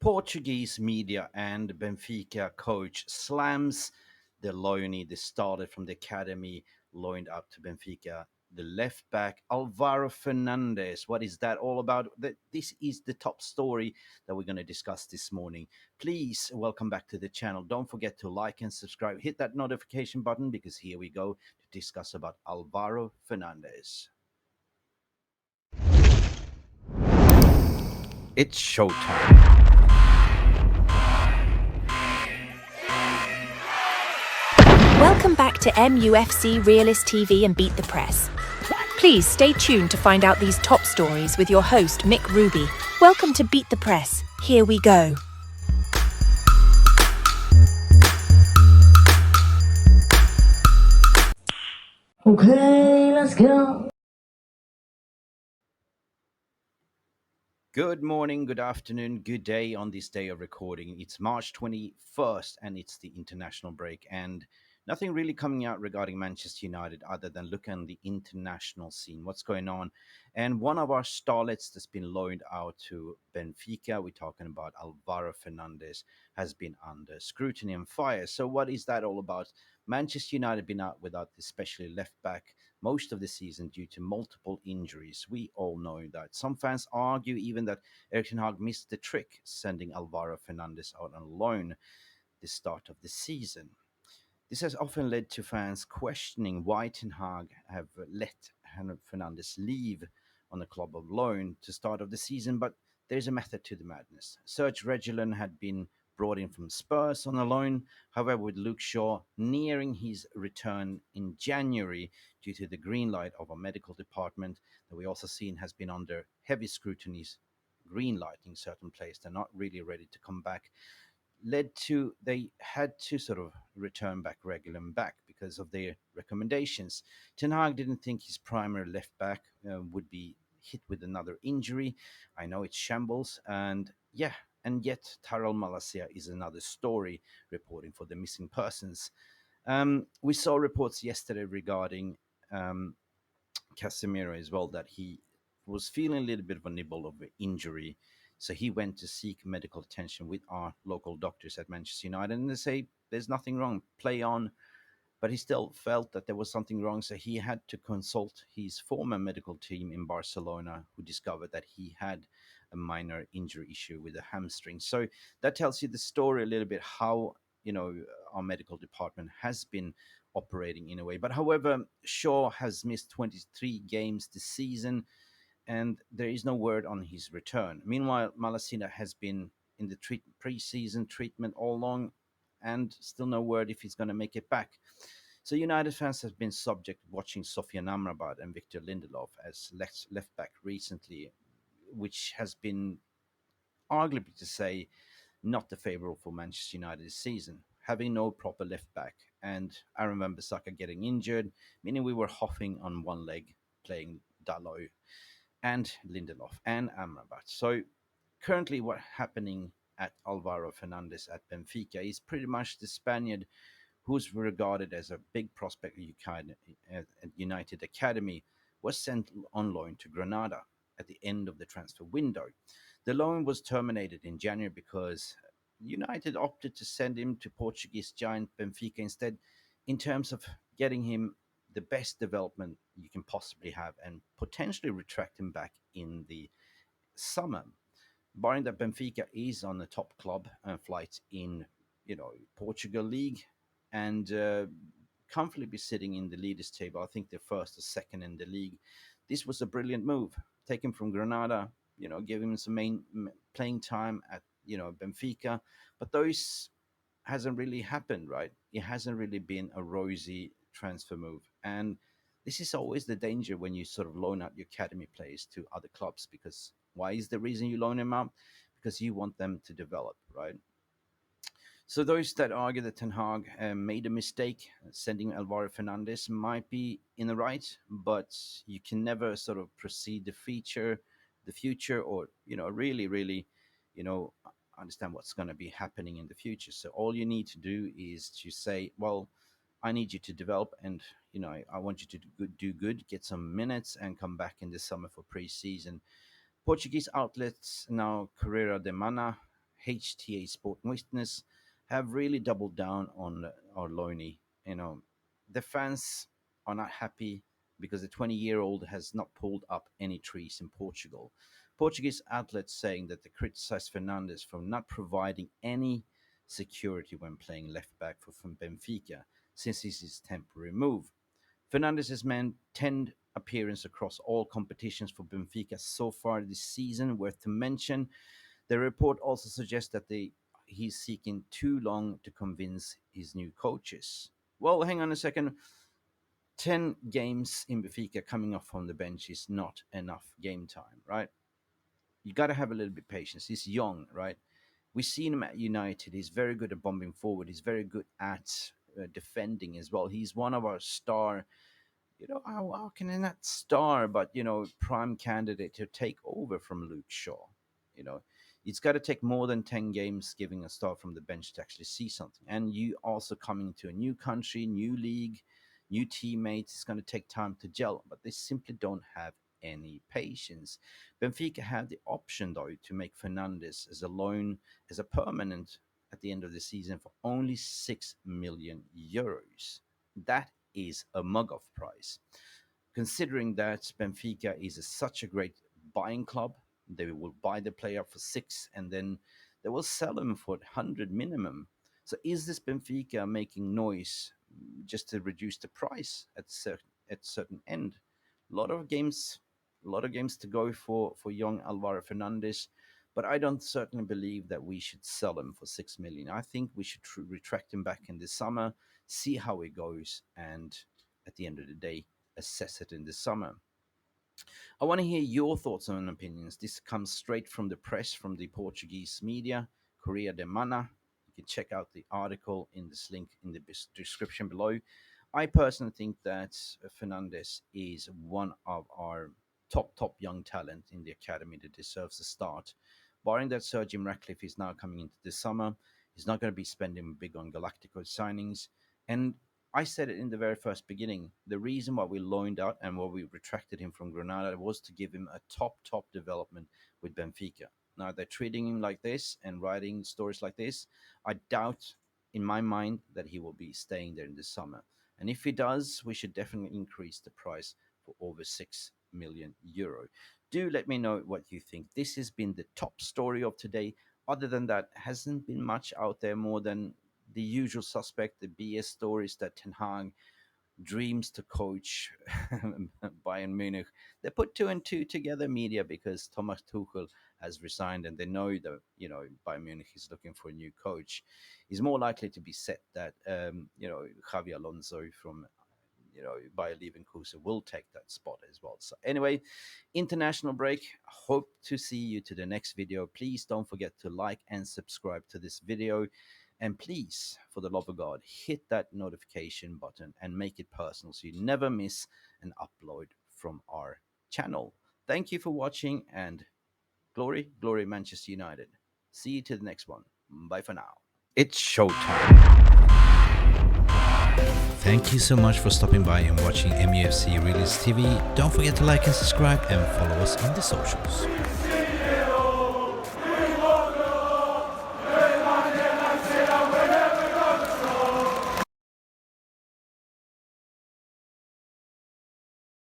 Portuguese media and Benfica coach SLAMS, the loanee that started from the academy, loaned up to Benfica. The left back, Alvaro Fernandez. What is that all about? This is the top story that we're going to discuss this morning. Please welcome back to the channel. Don't forget to like and subscribe. Hit that notification button because here we go to discuss about Alvaro Fernandez. It's showtime. Welcome back to MUFC Realist TV and Beat the Press. Please stay tuned to find out these top stories with your host, Mick Ruby. Welcome to Beat the Press. Here we go. Okay, let's go. Good morning, good afternoon, good day on this day of recording. It's March 21st and it's the international break, and nothing really coming out regarding Manchester United other than looking at the international scene, what's going on. And one of our starlets that's been loaned out to Benfica, we're talking about Alvaro Fernandez, has been under scrutiny and fire. So, what is that all about? Manchester United been out without especially left back most of the season due to multiple injuries. We all know that. Some fans argue even that Erik missed the trick, sending Alvaro Fernandez out on loan the start of the season. This has often led to fans questioning why Ten Hag have let Fernandez leave on a club of loan to start of the season, but there's a method to the madness. Serge Reguilon had been brought in from Spurs on a loan, however, with Luke Shaw nearing his return in January due to the green light of a medical department that we also seen has been under heavy scrutiny, green lighting certain players. They're not really ready to come back, led to they had to sort of return back Reguilon back because of their recommendations. Ten Hag didn't think his primary left back would be hit with another injury. I know it's shambles, and yet Tyrell Malacia is another story reporting for the missing persons. We saw reports yesterday regarding Casemiro as well, that he was feeling a little bit of a nibble of an injury. So he went to seek medical attention with our local doctors at Manchester United, and they say there's nothing wrong, play on. But he still felt that there was something wrong, so he had to consult his former medical team in Barcelona, who discovered that he had a minor injury issue with a hamstring. So that tells you the story a little bit how our medical department has been operating in a way. But however, Shaw has missed 23 games this season, and there is no word on his return. Meanwhile, Malasina has been in the pre-season treatment all along, and still no word if he's going to make it back. So United fans have been subject to watching Sofian Amrabat and Victor Lindelof as left back recently, which has been arguably to say not the favourable for Manchester United this season, having no proper left back and Aaron Wan-Bissaka getting injured, meaning we were huffing on one leg playing Dalot and Lindelof and Amrabat. So currently what's happening at Alvaro Fernandez at Benfica is pretty much the Spaniard who's regarded as a big prospect at United Academy, was sent on loan to Granada at the end of the transfer window. The loan was terminated in January because United opted to send him to Portuguese giant Benfica instead, in terms of getting him the best development you can possibly have and potentially retract him back in the summer. Barring that Benfica is on the top club and flight in Portugal league, and comfortably be sitting in the leaders table. I think they're first or second in the league. This was a brilliant move. Take him from Granada, give him some playing time at Benfica, but those hasn't really happened, right? It hasn't really been a rosy transfer move, and this is always the danger when you sort of loan out your academy players to other clubs, because why is the reason you loan them out? Because you want them to develop, right? So those that argue that Ten Hag made a mistake sending Alvaro Fernandez might be in the right, but you can never sort of proceed the future, or really, you know, understand what's going to be happening in the future. So all you need to do is to say, well, I need you to develop, and I want you to do good, get some minutes, and come back in the summer for pre-season. Portuguese outlets now Correio da Manha HTA Sport Witness have really doubled down on our loanee. The fans are not happy because the 20-year-old has not pulled up any trees in Portugal. Portuguese outlets saying that they criticized Fernandez for not providing any security when playing left back for Benfica, since this is his temporary move. Fernandez has made 10 appearances across all competitions for Benfica so far this season. Worth to mention, the report also suggests that he's seeking too long to convince his new coaches. Well, hang on a second. 10 games in Benfica coming off on the bench is not enough game time, right? You got to have a little bit of patience. He's young, right? We've seen him at United. He's very good at bombing forward. He's very good at defending as well. He's one of our star, how can I not star, but, prime candidate to take over from Luke Shaw. You know, it's got to take more than 10 games giving a start from the bench to actually see something. And you also coming to a new country, new league, new teammates. It's going to take time to gel, but they simply don't have any patience. Benfica had the option, though, to make Fernandez as a loan, as a permanent at the end of the season for only 6 million euros. That is a mug-off price. Considering that Benfica is such a great buying club, they will buy the player for 6 and then they will sell him for 100 minimum. So is this Benfica making noise just to reduce the price at certain end? A lot of games to go for young Alvaro Fernandez, but I don't certainly believe that we should sell him for 6 million. I think we should retract him back in the summer, see how it goes, and at the end of the day, assess it in the summer. I want to hear your thoughts and opinions. This comes straight from the press, from the Portuguese media, Correio da Manha. You can check out the article in this link in the description below. I personally think that Fernandez is one of our top young talent in the academy that deserves a start. Barring that Sir Jim Ratcliffe is now coming into the summer, he's not going to be spending big on Galactico signings. And I said it in the very first beginning. The reason why we loaned out and why we retracted him from Granada was to give him a top development with Benfica. Now they're treating him like this and writing stories like this. I doubt, in my mind, that he will be staying there in the summer. And if he does, we should definitely increase the price for over 6 million euro. Do let me know what you think. This has been the top story of today. Other than that, hasn't been much out there more than the usual suspect, the BS stories that Ten Hag dreams to coach Bayern Munich. They put 2 and 2 together, media, because Thomas Tuchel has resigned and they know that, Bayern Munich is looking for a new coach. It's more likely to be set that, Xavi Alonso from, Bayer Leverkusen will take that spot as well. So anyway, international break. Hope to see you to the next video. Please don't forget to like and subscribe to this video. And please, for the love of God, hit that notification button and make it personal so you never miss an upload from our channel. Thank you for watching, and glory Manchester United. See you to the next one. Bye for now. It's showtime. Thank you so much for stopping by and watching MUFC Realist TV. Don't forget to like and subscribe and follow us on the socials.